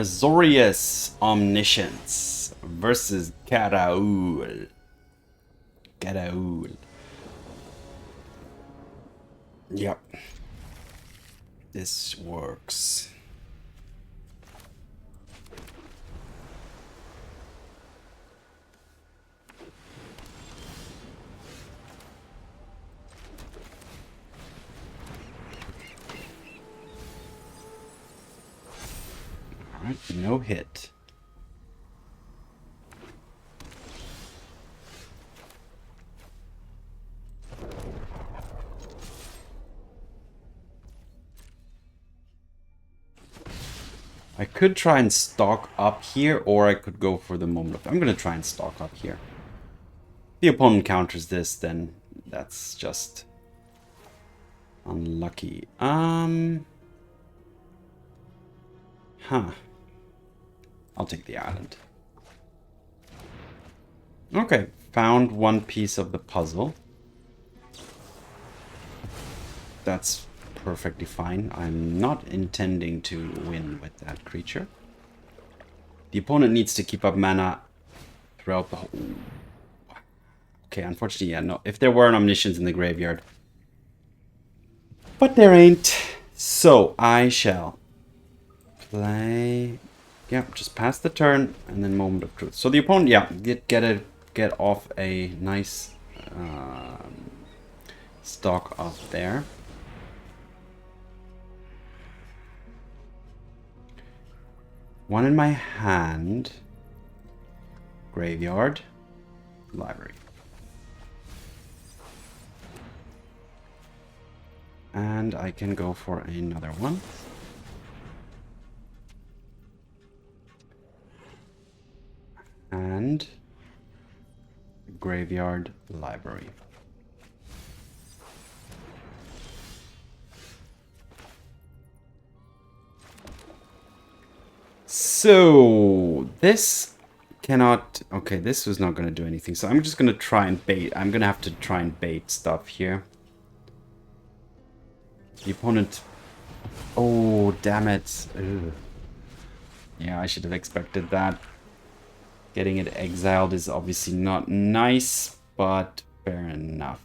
Azorius Omniscience versus Karaul. Karaul. Yep. This works. Alright, no hit. I could try and stalk up here, or I could go for the moment of... I'm going to try and stalk up here. If the opponent counters this, then that's just unlucky. Huh. I'll take the island. Okay, found one piece of the puzzle. That's perfectly fine. I'm not intending to win with that creature. The opponent needs to keep up mana throughout the whole... Okay, unfortunately, yeah, no. If there were an Omniscience in the graveyard. But there ain't. So, I shall play... Yeah, just pass the turn and then Moment of Truth. So the opponent, yeah, get off a nice stock off there. One in my hand. Graveyard. Library. And I can go for another one. And graveyard library. So this cannot... Okay, this was not going to do anything. So I'm just going to try and bait. I'm going to have to try and bait stuff here. The opponent... Oh, damn it. Ugh. Yeah, I should have expected that. Getting it exiled is obviously not nice, but fair enough.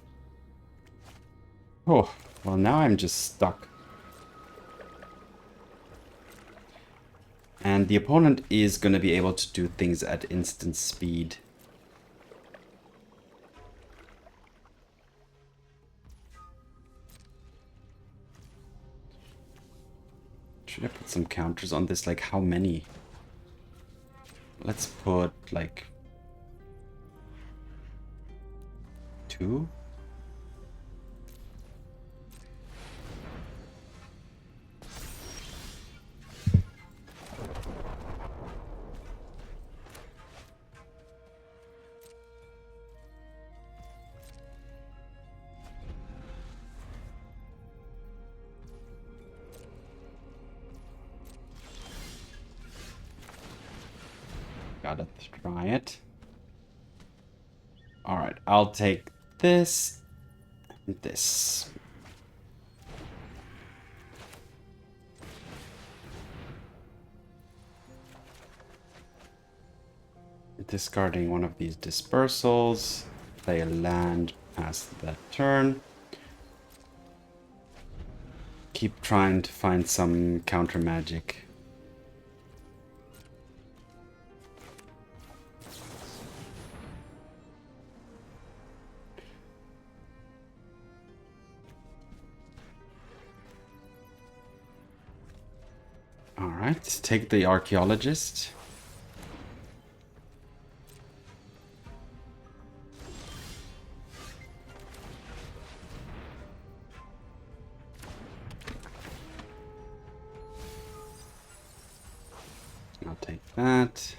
Oh, well now I'm just stuck. And the opponent is going to be able to do things at instant speed. Should I put some counters on this? Like how many? Let's put like 2. Gotta try it. Alright, I'll take this and this. Discarding one of these dispersals. Play a land past that turn. Keep trying to find some counter magic. Alright, take the Archaeologist. I'll take that.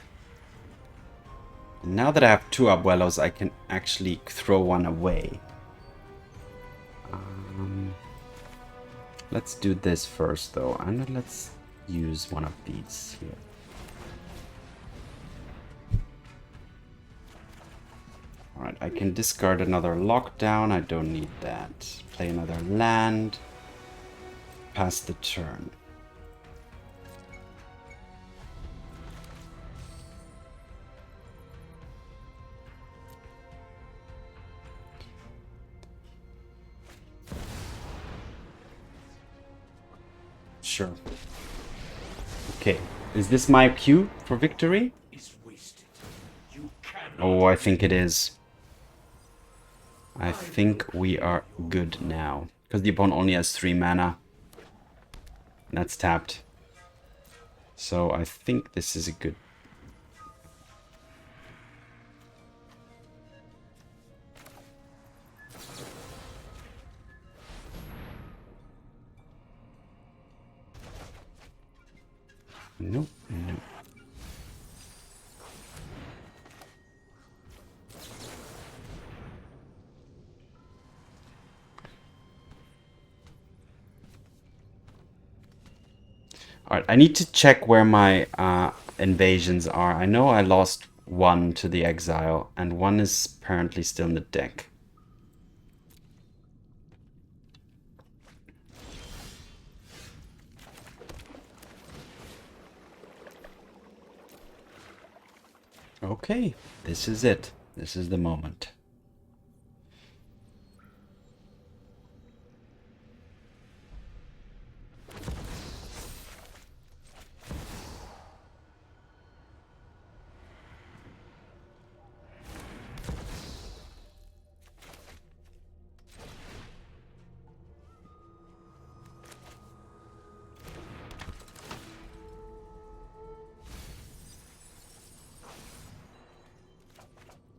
And now that I have 2 Abuelos, I can actually throw one away. Let's do this first, though. And let's use one of these here. Alright, I can discard another lockdown. I don't need that. Play another land. Pass the turn. sure. Okay, is this my cue for victory? Oh, I think it is. I think we are good now. Because the opponent only has 3 mana. That's tapped. So I think this is a good... Nope, nope. Alright, I need to check where my invasions are. I know I lost 1 to the exile, and 1 is apparently still in the deck. Okay, this is it. This is the moment.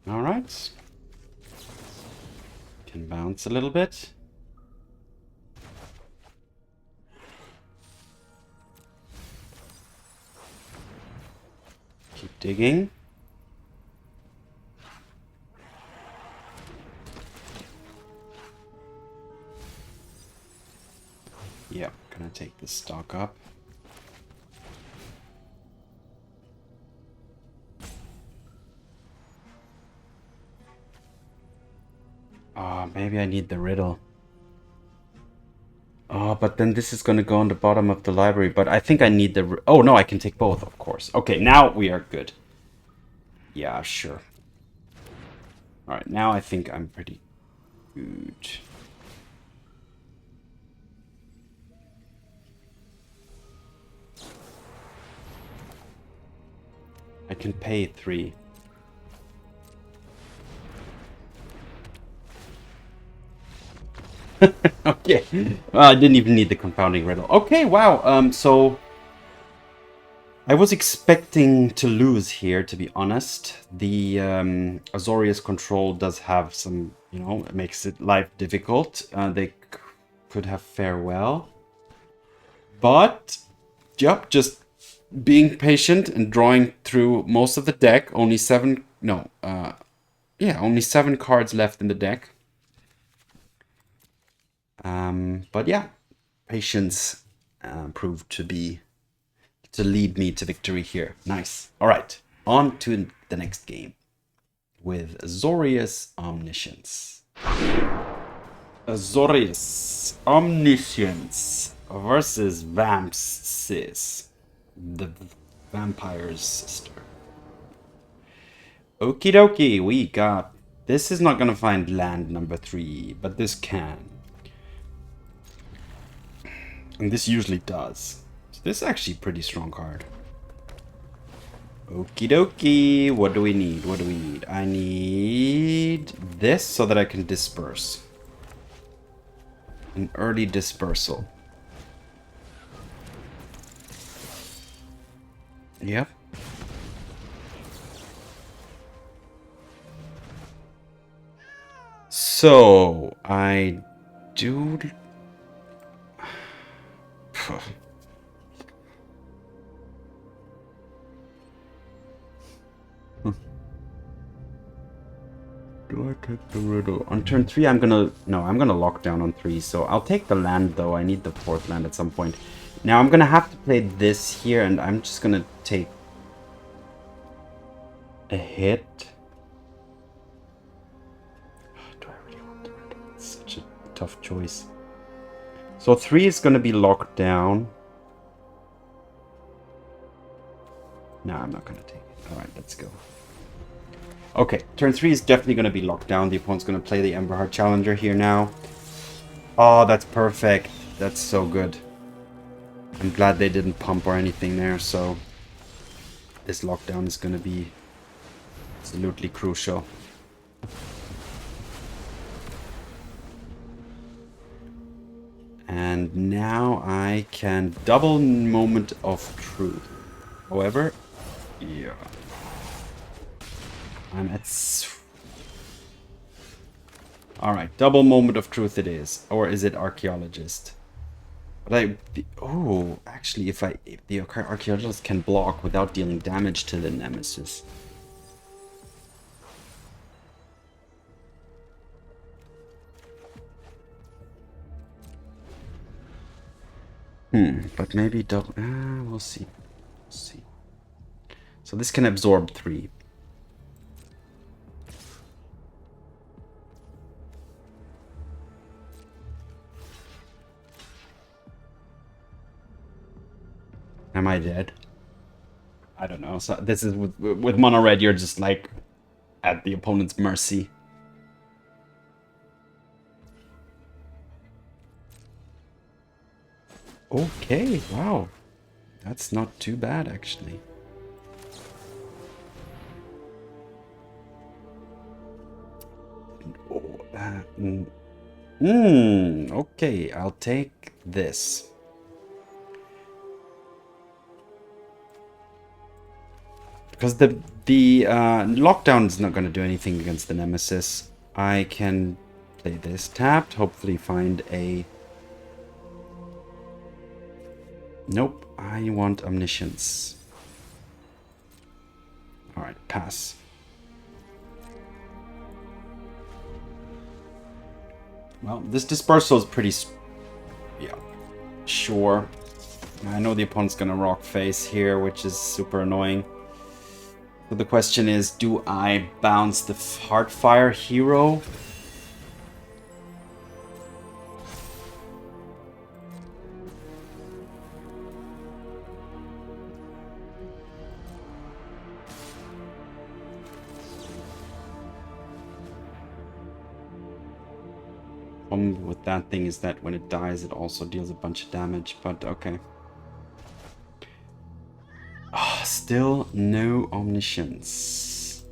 Alright. Can bounce a little bit. Keep digging. Yep, gonna take this stock up. Maybe I need the riddle. Oh, but then this is gonna go on the bottom of the library. But I think I need the... Oh, no, I can take both, of course. Okay, now we are good. Yeah, sure. Alright, now I think I'm pretty good. I can pay 3. Okay. Well, I didn't even need the Confounding Riddle. Okay, wow. So I was expecting to lose here, to be honest. The Azorius control does have some, you know, it makes it life difficult. They could have farewell. But, yep, just being patient and drawing through most of the deck. Only 7, no, yeah, only 7 cards left in the deck. But yeah, patience proved to lead me to victory here. Nice. All right, on to the next game with Azorius Omniscience. Azorius Omniscience versus Vampsis, the vampire's sister. Okie dokie, we got... This is not gonna find land number 3, but this can. And this usually does. So this is actually a pretty strong card. Okie dokie. What do we need? What do we need? I need this so that I can disperse. An early dispersal. Yep. So, I do... Do I take the riddle? On turn 3, I'm gonna lock down on 3, so I'll take the land, though. I need the 4th land at some point. Now, I'm gonna have to play this here, and I'm just gonna take a hit. Do I really want the riddle? It's such a tough choice. So 3 is gonna be locked down. No, I'm not gonna take it. Alright, let's go. Okay, turn 3 is definitely going to be locked down. The opponent's going to play the Emberheart Challenger here now. Oh, that's perfect. That's so good. I'm glad they didn't pump or anything there, so this lockdown is going to be absolutely crucial. And now I can double Moment of Truth. However, yeah, I'm at... Alright, double Moment of Truth it is. Or is it Archaeologist? But actually, if the Archaeologist can block without dealing damage to the Nemesis. But maybe double... we'll see. We'll see. So this can absorb 3. Am I dead? I don't know. So this is with mono red, you're just like at the opponent's mercy. Okay, wow. That's not too bad actually. Okay, I'll take this. Because the lockdown is not going to do anything against the Nemesis. I can play this tapped, hopefully find a... Nope, I want Omniscience. Alright, pass. Well, this Dispersal is pretty... yeah, sure. I know the opponent's going to rock face here, which is super annoying. So the question is, do I bounce the Heartfire hero? Problem with that thing is that when it dies, it also deals a bunch of damage, but okay. Still no Omniscience.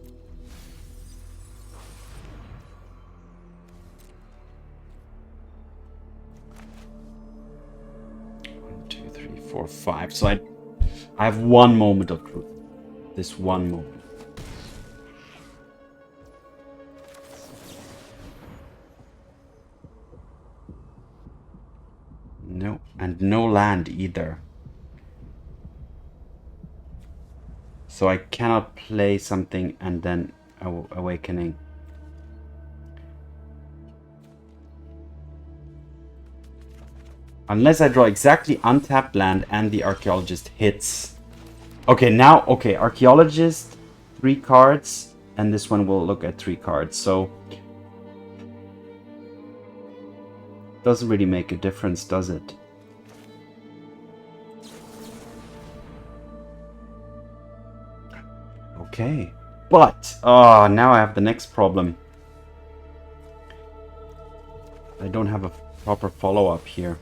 One, 2, 3, 4, 5. So I have one moment of truth. This one moment. No, and no land either. So I cannot play something and then Awakening. Unless I draw exactly untapped land and the Archaeologist hits. Okay, now, okay, Archaeologist, 3 cards, and this one will look at 3 cards, so... Doesn't really make a difference, does it? Okay, but now I have the next problem. I don't have a proper follow-up here.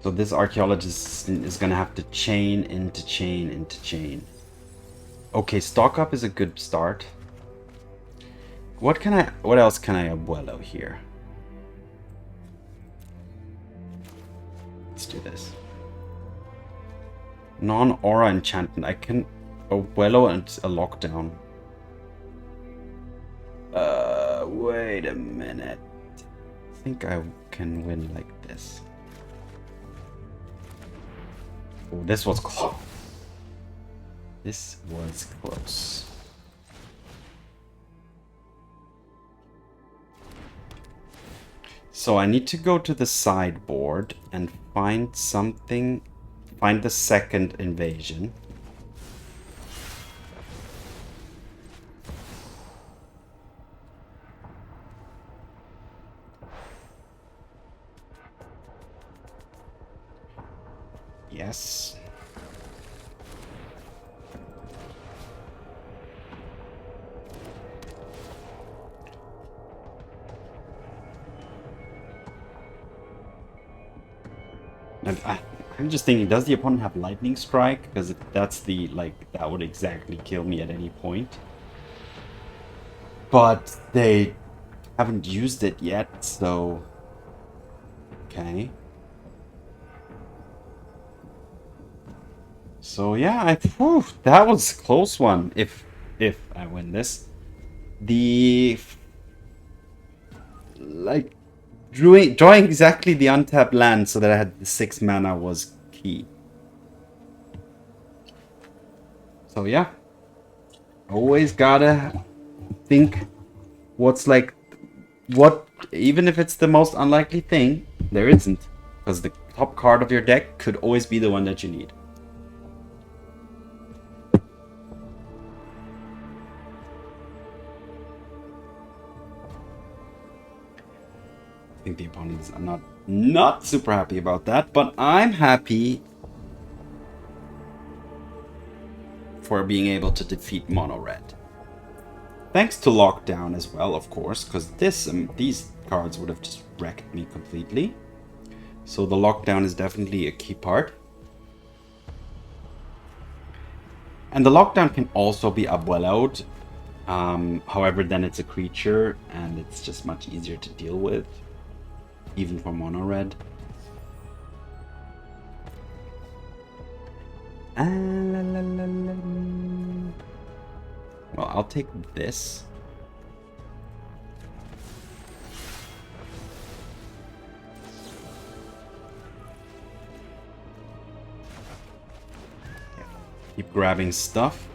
So this Archaeologist is gonna have to chain into chain into chain. Okay, stock up is a good start. What else can I Abuelo here? Let's do this. Non-aura enchantment. I can Abuelo and a lockdown. Wait a minute. I think I can win like this. Oh, this was close. This was close. So I need to go to the sideboard and find something, find the second invasion. Yes. I'm just thinking, does the opponent have Lightning Strike? Because if that's the, like, that would exactly kill me at any point. But they haven't used it yet, so... Okay. So yeah, whew, that was a close one, if I win this. Like, drawing exactly the untapped land so that I had the 6 mana was key. So yeah, always gotta think what's like, even if it's the most unlikely thing, there isn't. Because the top card of your deck could always be the one that you need. I think the opponents are not super happy about that, but I'm happy for being able to defeat mono red. Thanks to lockdown as well, of course, because these cards would have just wrecked me completely. So the lockdown is definitely a key part. And the lockdown can also be Abuelo'd. However, then it's a creature and it's just much easier to deal with, even for mono red. Well, I'll take this. Keep grabbing stuff.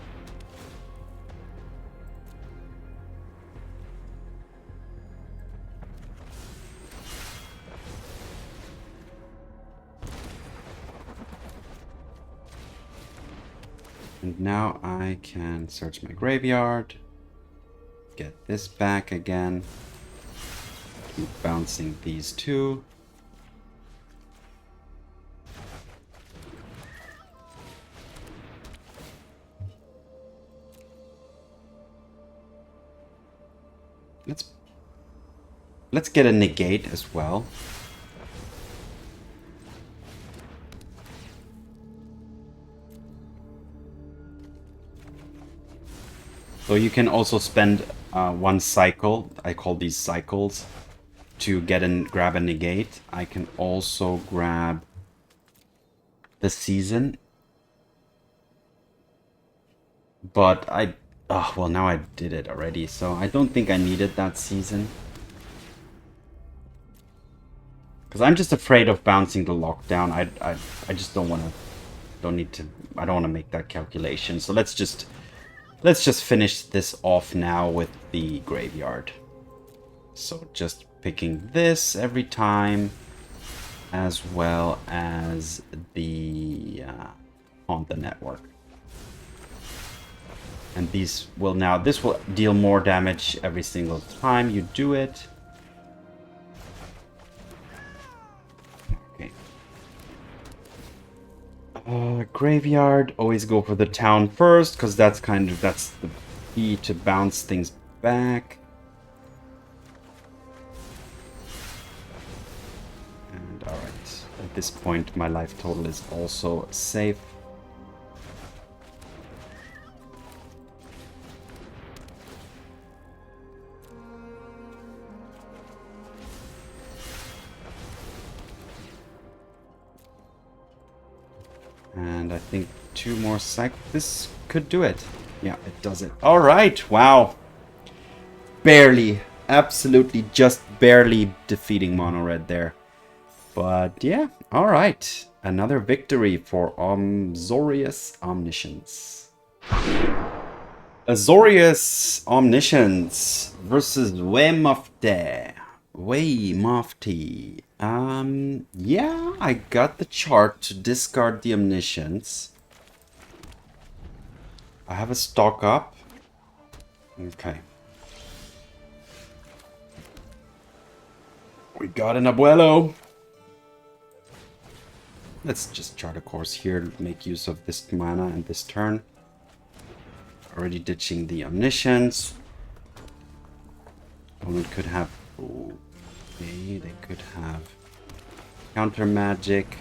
And now I can search my graveyard, get this back again, keep bouncing these two. Let's get a negate as well. So you can also spend one cycle, I call these cycles, to grab a negate. I can also grab the season. But well, now I did it already, so I don't think I needed that season. Because I'm just afraid of bouncing the lockdown. I just don't want to, I don't want to make that calculation. So let's just finish this off now with the graveyard. So just picking this every time, as well as the Haunt the Network. And this will deal more damage every single time you do it. Okay. Graveyard, always go for the town first, because that's the key to bounce things back. And alright, at this point my life total is also safe. And I think 2 more cycles. This could do it. Yeah, it does it. All right. Wow. Barely. Absolutely just barely defeating mono red there. But yeah. All right. Another victory for Azorius Omniscience. Azorius Omniscience versus Weymouthty. Yeah, I got the chart to discard the Omniscience. I have a stock up. Okay. We got an Abuelo. Let's just chart a course here, make use of this mana and this turn. Already ditching the Omniscience. Opponent could have... Okay, they could have counter magic.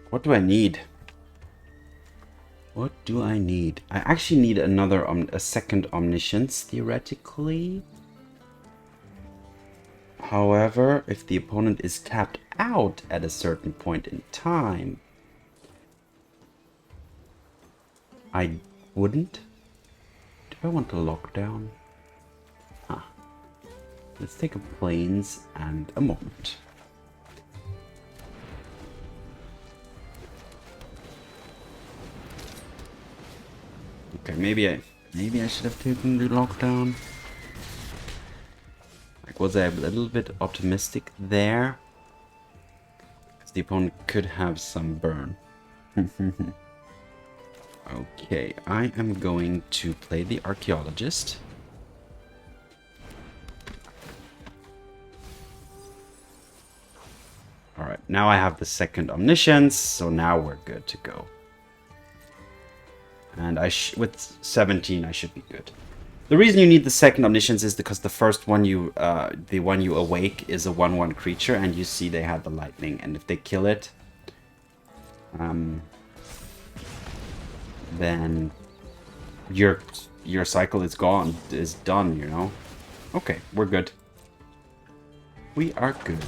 What do I need? What do I need? I actually need a second Omniscience, theoretically. However, if the opponent is tapped out at a certain point in time, I wouldn't. Do I want to lock down? Huh. Let's take a Plains and a moment. Okay, maybe I should have taken the lockdown. Like, was I a little bit optimistic there? Because the opponent could have some burn. Okay, I am going to play the Archaeologist. Alright, now I have the second Omniscience, so now we're good to go. And with 17, I should be good. The reason you need the second Omniscience is because the first one the one you awake is a 1/1 creature, and you see they have the lightning, and if they kill it, then your cycle is done, you know. Okay, we're good. We are good.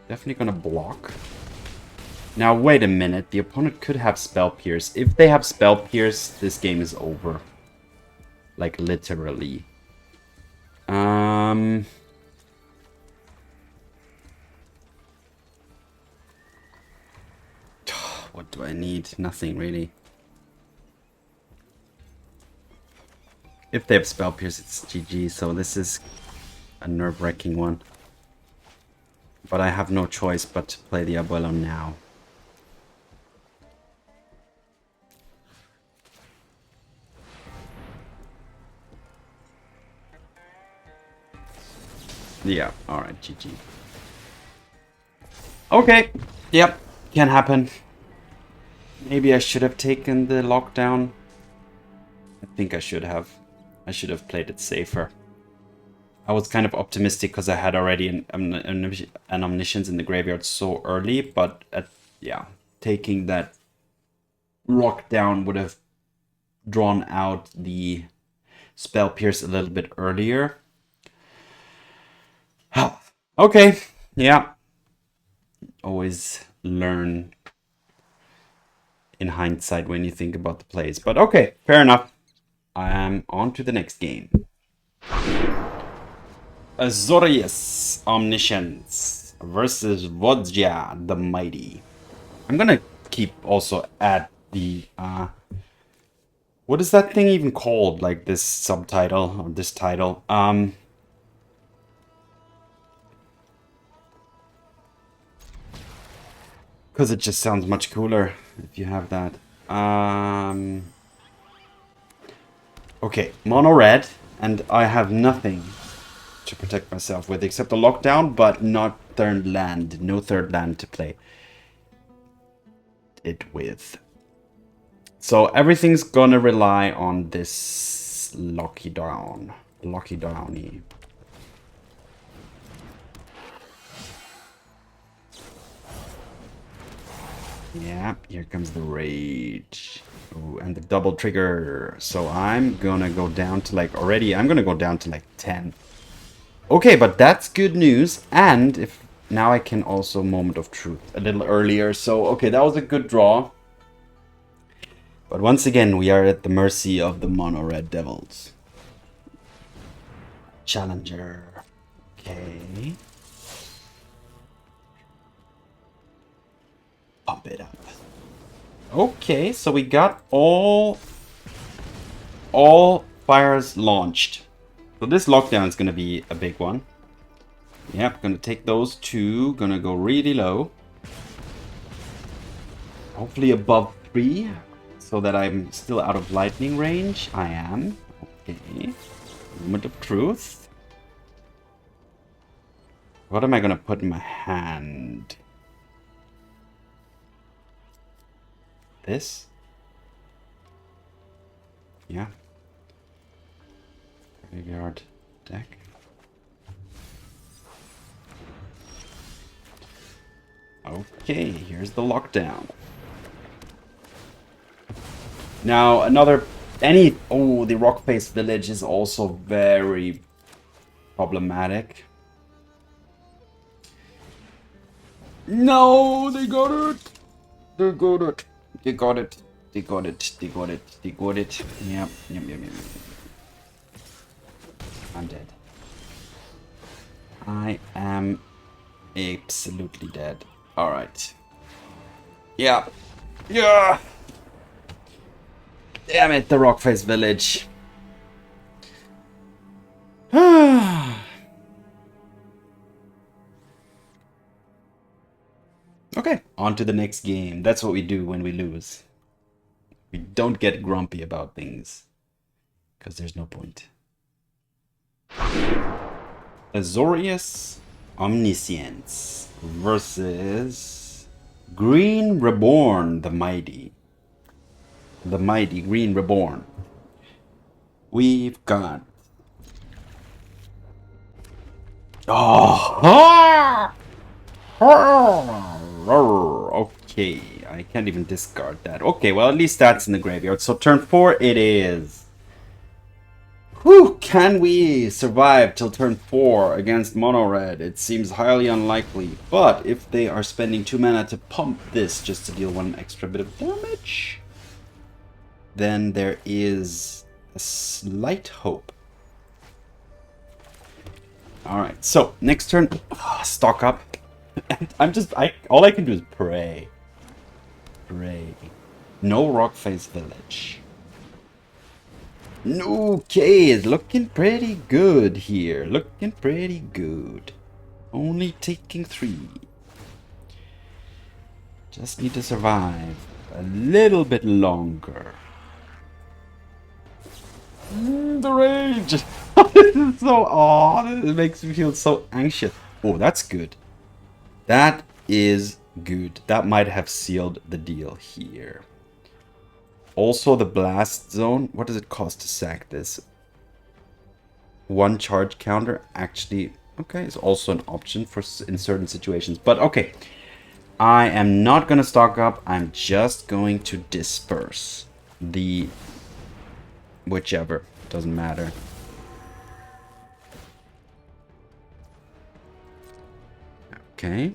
Definitely gonna block. Now, wait a minute. The opponent could have Spell Pierce. If they have Spell Pierce, this game is over. Like, literally. What do I need? Nothing, really. If they have Spell Pierce, it's GG, so this is a nerve-wracking one. But I have no choice but to play the Abuelo now. Yeah, alright, GG. Okay, yep, can happen. Maybe I should have taken the lockdown. I think I should have. I should have played it safer. I was kind of optimistic because I had already an Omniscience in the graveyard so early, but yeah, taking that lockdown would have drawn out the Spell Pierce a little bit earlier. Okay, yeah. Always learn in hindsight when you think about the plays. But okay, fair enough. I am on to the next game. Azorius Omniscience versus Vodja the Mighty. I'm gonna keep also at the what is that thing even called? Like this subtitle or this title? Because it just sounds much cooler if you have that. Okay, mono red, and I have nothing to protect myself with except a lockdown, but not third land. No third land to play it with. So everything's gonna rely on this Locky Downy. Yeah, here comes the rage. Ooh, and the double trigger. So I'm gonna go down to like I'm gonna go down to like 10. Okay, but that's good news. And if now I can also Moment of Truth a little earlier. So okay, that was a good draw. But once again, we are at the mercy of the mono red devils. Challenger. Okay. Pump it up. Okay, so we got all fires launched. So this lockdown is gonna be a big one. Yep, gonna take those two. Gonna go really low. Hopefully above 3. So that I'm still out of lightning range. I am. Okay. Moment of Truth. What am I gonna put in my hand? This? Yeah. Graveyard deck. Okay, here's the lockdown. Now another the Rockface Village is also very problematic. No, they got it. They got it. They got it. They got it. They got it. They got it. Yep. I'm dead. I am absolutely dead. Alright. Yeah. Yeah. Damn it, the Rockface Village. Okay, on to the next game. That's what we do when we lose. We don't get grumpy about things. Because there's no point. Azorius Omniscience versus Green Reborn, the mighty. The mighty Green Reborn. We've got... Oh! Okay, I can't even discard that. Okay, well, at least that's in the graveyard. So turn 4 it is. Whew, can we survive till turn 4 against mono red? It seems highly unlikely. But if they are spending 2 mana to pump this just to deal 1 extra bit of damage, then there is a slight hope. Alright, so next turn, stock up. All I can do is pray. Pray. No Rockface Village. Okay, it's looking pretty good here. Looking pretty good. Only taking 3. Just need to survive a little bit longer. The rage! This is so it makes me feel so anxious. Oh, that's good. That is good. That might have sealed the deal here. Also, the blast zone. What does it cost to sack this? 1 charge counter. Actually, okay, it's also an option for in certain situations. But okay, I am not going to stock up. I'm just going to disperse the whichever. Doesn't matter. Okay.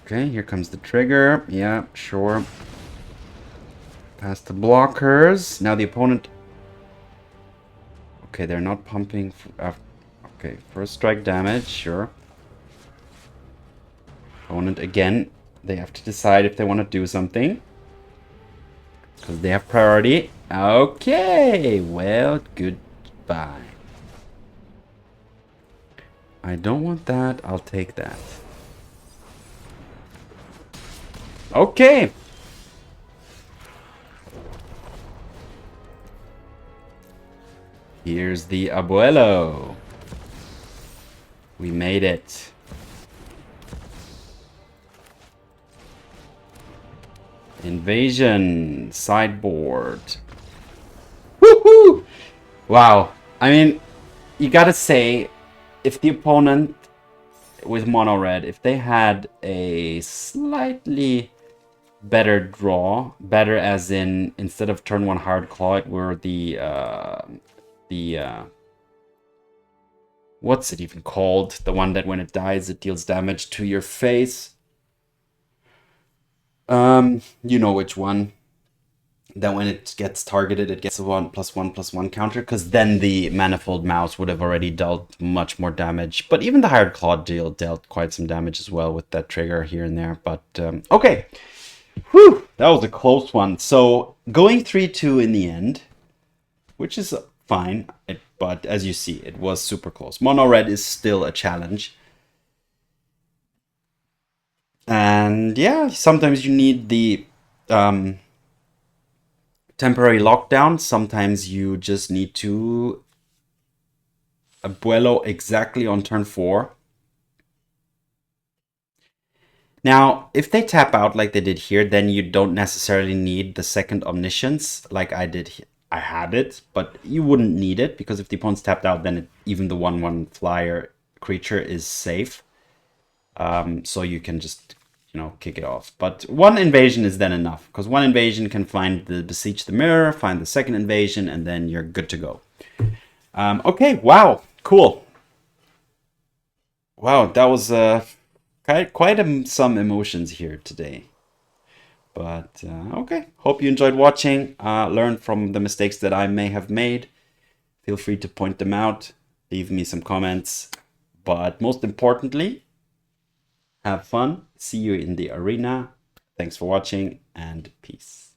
Okay, here comes the trigger. Yeah, sure. Past the blockers. Now the opponent... Okay, they're not pumping... Okay, first strike damage, sure. Opponent, again, they have to decide if they want to do something. Because they have priority. Okay, well, goodbye. I don't want that. I'll take that. Okay. Here's the Abuelo. We made it. Invasion. Sideboard. Woohoo! Wow. I mean, you gotta say, if the opponent with mono red, if they had a slightly better draw, better as in instead of turn 1 hard claw, it were the what's it even called? The one that when it dies, it deals damage to your face. You know which one. That when it gets targeted, it gets a 1+1/+1 counter, because then the Manifold Mouse would have already dealt much more damage. But even the Hired Claw dealt quite some damage as well with that trigger here and there. But, okay. Whew, that was a close one. So, going 3-2 in the end, which is fine. But as you see, it was super close. Mono Red is still a challenge. And yeah, sometimes you need the... temporary lockdown. Sometimes you just need to Abuelo exactly on turn 4. Now, if they tap out like they did here, then you don't necessarily need the second Omniscience like I did. I had it, but you wouldn't need it because if the opponent's tapped out, then even the 1/1 flyer creature is safe. So you can just, you know, kick it off. But one invasion is then enough because one invasion can find the Beseech the Mirror, find the second invasion, and then you're good to go. Okay, wow, cool. Wow, that was quite some emotions here today. But okay, hope you enjoyed watching. Learn from the mistakes that I may have made. Feel free to point them out. Leave me some comments. But most importantly, have fun. See you in the arena. Thanks for watching and peace.